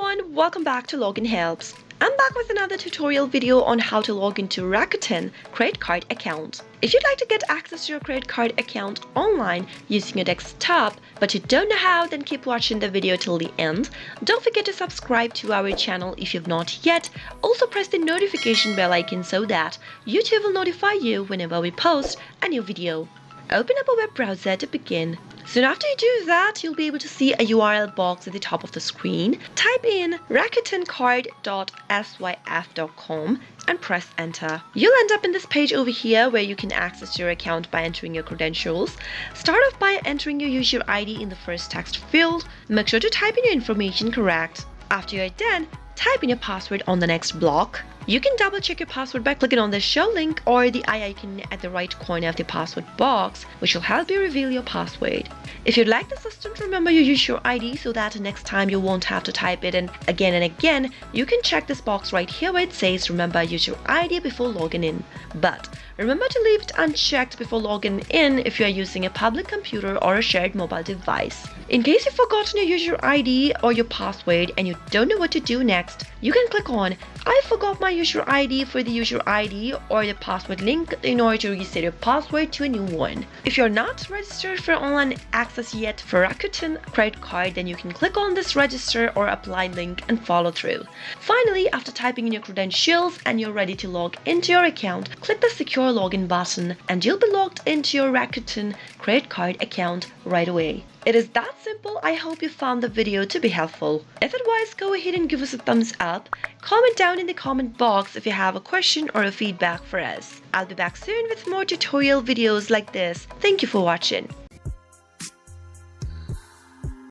everyone, welcome back to Login Helps. I'm back with another tutorial video on how to log into Rakuten credit card account. If you'd like to get access to your credit card account online using your desktop, but you don't know how, then keep watching the video till the end. Don't forget to subscribe to our channel if you've not yet. Also press the notification bell icon so that YouTube will notify you whenever we post a new video. Open up a web browser to begin. Soon after you do that, you'll be able to see a URL box at the top of the screen. Type in rakutencard.syf.com and press enter. You'll end up in this page over here where you can access your account by entering your credentials. Start off by entering your user ID in the first text field. Make sure to type in your information correct. After you're done, type in your password on the next block. You can double check your password by clicking on the show link or the eye icon at the right corner of the password box, which will help you reveal your password. If you'd like the system to remember your user ID so that next time you won't have to type it in again and again, you can check this box right here where it says remember user ID before logging in. But remember to leave it unchecked before logging in if you are using a public computer or a shared mobile device. In case you've forgotten your user ID or your password and you don't know what to do next, you can click on I forgot my user ID for the user ID or the password link in order to reset your password to a new one. If you're not registered for online access yet for Rakuten credit card, then you can click on this register or apply link and follow through. Finally, after typing in your credentials and you're ready to log into your account, click the secure login button and you'll be logged into your Rakuten credit card account right away. It is that simple. I hope you found the video to be helpful. If it was, go ahead and give us a thumbs up. Comment down in the comment box if you have a question or a feedback for us. I'll be back soon with more tutorial videos like this. Thank you for watching.